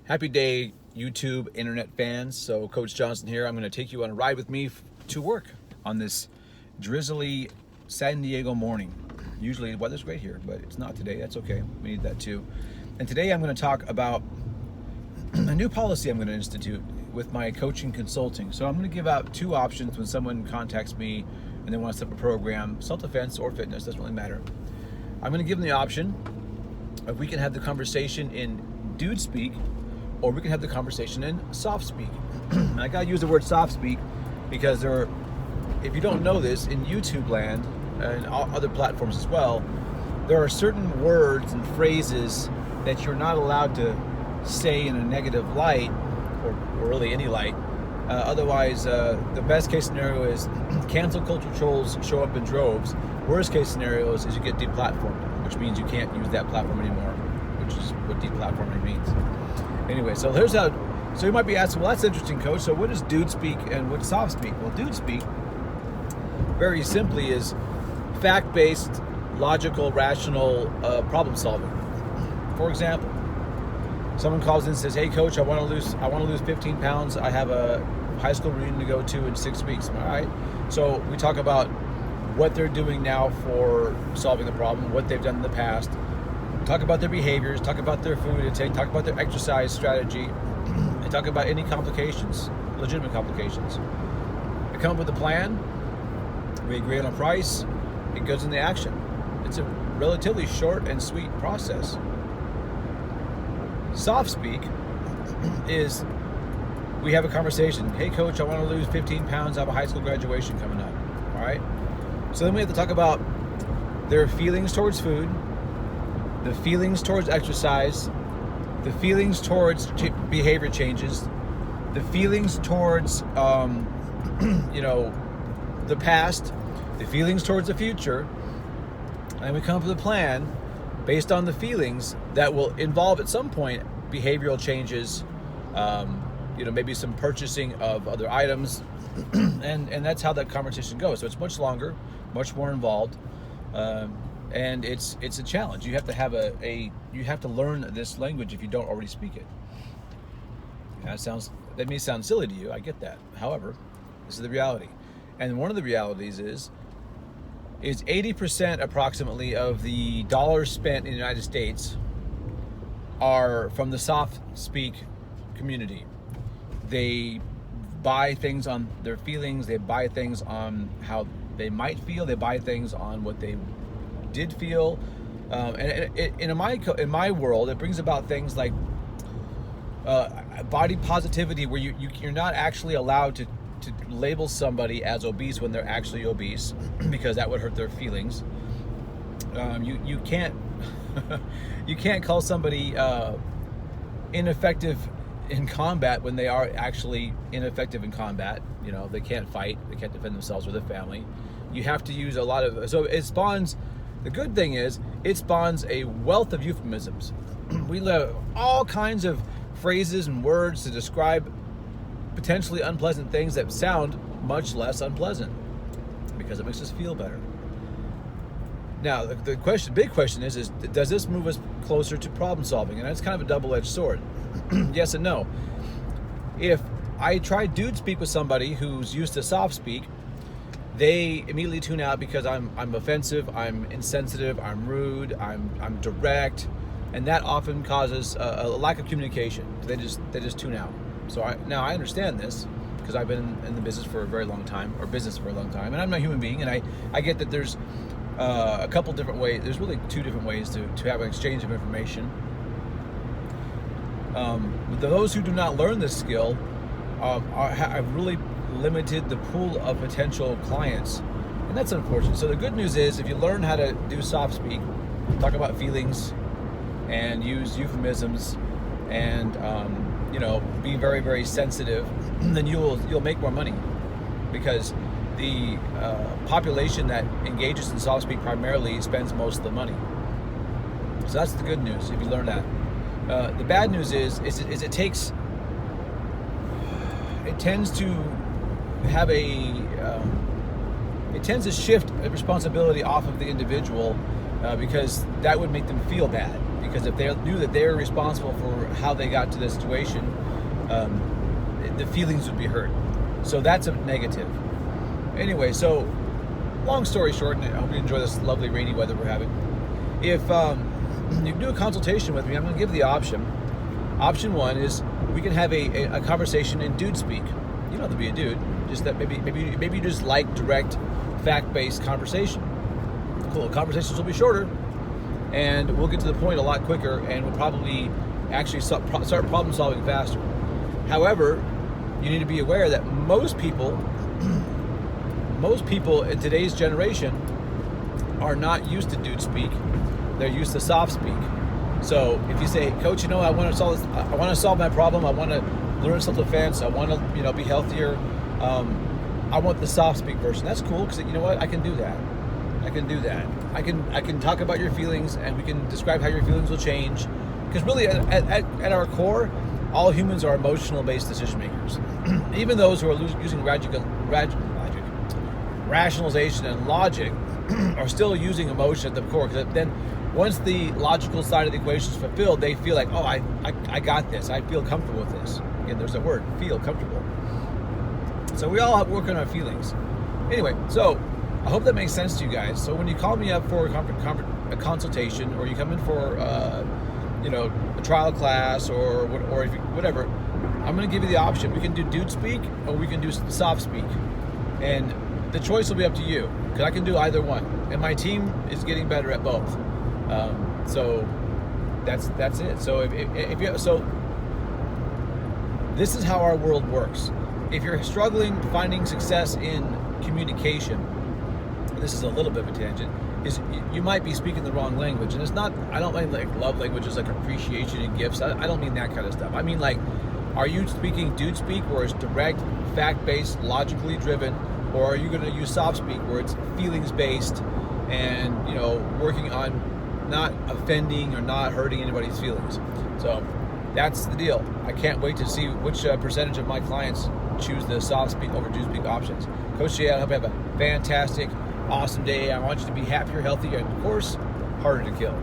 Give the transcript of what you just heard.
Happy day, YouTube internet fans. So Coach Johnson here. I'm going to take you on a ride with me to work on this drizzly San Diego morning. Usually the weather's great here, but it's not today. That's okay. We need that too. And today I'm going to talk about a new policy I'm going to institute with my coaching consulting. So I'm going to give out two options when someone contacts me and they want to set up a program, self-defense or fitness, doesn't really matter. I'm going to give them the option of we can have the conversation in dude speak, or we can have the conversation in soft speak. I gotta use the word soft speak because if you don't know this, in YouTube land and other platforms as well, there are certain words and phrases that you're not allowed to say in a negative light, or really any light. Otherwise, the best case scenario is cancel culture trolls show up in droves. Worst case scenario is you get deplatformed, which means you can't use that platform anymore, which is what deplatforming means. Anyway, so here's how. So you might be asking, well, that's interesting, Coach. So what is dude speak and what's soft speak? Well, dude speak, very simply, is fact-based, logical, rational problem solving. For example, someone calls in and says, "Hey, Coach, I want to lose 15 pounds. I have a high school reunion to go to in 6 weeks." All right. So we talk about what they're doing now for solving the problem, what they've done in the past. Talk about their behaviors, talk about their food intake, talk about their exercise strategy, and talk about any complications, legitimate complications. We come up with a plan, we agree on a price, it goes into action. It's a relatively short and sweet process. Soft speak is we have a conversation. "Hey, Coach, I want to lose 15 pounds. I have a high school graduation coming up." All right? So then we have to talk about their feelings towards food, the feelings towards exercise, the feelings towards behavior changes, the feelings towards, the past, the feelings towards the future, and we come up with a plan based on the feelings that will involve at some point behavioral changes, maybe some purchasing of other items, and that's how that conversation goes. So it's much longer, much more involved. And it's a challenge. You have to have you have to learn this language if you don't already speak it. That may sound silly to you. I get that. However, this is the reality. And one of the realities is 80% approximately of the dollars spent in the United States are from the soft speak community. They buy things on their feelings. They buy things on how they might feel. They buy things on what they did feel, and in my world, it brings about things like body positivity, where you're not actually allowed to label somebody as obese when they're actually obese, because that would hurt their feelings. You can't you can't call somebody ineffective in combat when they are actually ineffective in combat. They can't fight, they can't defend themselves or their family. You have to use a lot of, so it spawns. The good thing is, it spawns a wealth of euphemisms. We have all kinds of phrases and words to describe potentially unpleasant things that sound much less unpleasant because it makes us feel better. Now, the big question is does this move us closer to problem solving? And that's kind of a double-edged sword. Yes and no. If I try dude speak with somebody who's used to soft speak, they immediately tune out because I'm offensive, I'm insensitive, I'm rude, I'm direct, and that often causes a lack of communication. They just tune out. So I understand this because I've been in the business for a very long time, and I'm a human being, and I get that there's a couple different ways. There's really two different ways to have an exchange of information. Those who do not learn this skill have really limited the pool of potential clients, and that's unfortunate. So the good news is, if you learn how to do soft speak, talk about feelings and use euphemisms and be very, very sensitive, then you'll make more money, because the population that engages in soft speak primarily spends most of the money. So that's the good news if you learn that. The bad news is it tends to shift responsibility off of the individual, because that would make them feel bad. because if they knew that they were responsible for how they got to this situation, the feelings would be hurt. So that's a negative. Anyway, so long story short, and I hope you enjoy this lovely rainy weather we're having. If you do a consultation with me, I'm going to give the option. Option one is we can have a conversation in dude speak. You don't have to be a dude, just that maybe you just like direct, fact-based conversation. Cool. Conversations will be shorter, and we'll get to the point a lot quicker, and we'll probably actually start problem solving faster. However, you need to be aware that most people in today's generation are not used to dude speak. They're used to soft speak. So if you say, Coach, I want to solve this. I want to solve my problem. I want to learn self-defense. I want to, be healthier. I want the soft speak version. That's cool because you know what? I can do that. I can talk about your feelings, and we can describe how your feelings will change. Because really, at our core, all humans are emotional-based decision makers. Even those who are using rationalization and logic are still using emotion at the core. Because then, once the logical side of the equation is fulfilled, they feel like, oh, I got this. I feel comfortable with this. Again, there's that word, feel comfortable. So we all work on our feelings. Anyway, so I hope that makes sense to you guys. So when you call me up for a consultation, or you come in for a trial class, or whatever, I'm going to give you the option. We can do dude speak, or we can do soft speak, and the choice will be up to you, because I can do either one, and my team is getting better at both. So that's it. So so this is how our world works. If you're struggling finding success in communication, this is a little bit of a tangent, is you might be speaking the wrong language. And it's not, I don't mean like love languages like appreciation and gifts. I don't mean that kind of stuff. I mean, like, are you speaking dude speak, where it's direct, fact-based, logically driven, or are you going to use soft speak, where it's feelings-based and, working on not offending or not hurting anybody's feelings? So that's the deal. I can't wait to see which percentage of my clients choose the soft speak over dude speak options. Coach Jay, I hope you have a fantastic, awesome day. I want you to be happier, healthier, and of course, harder to kill.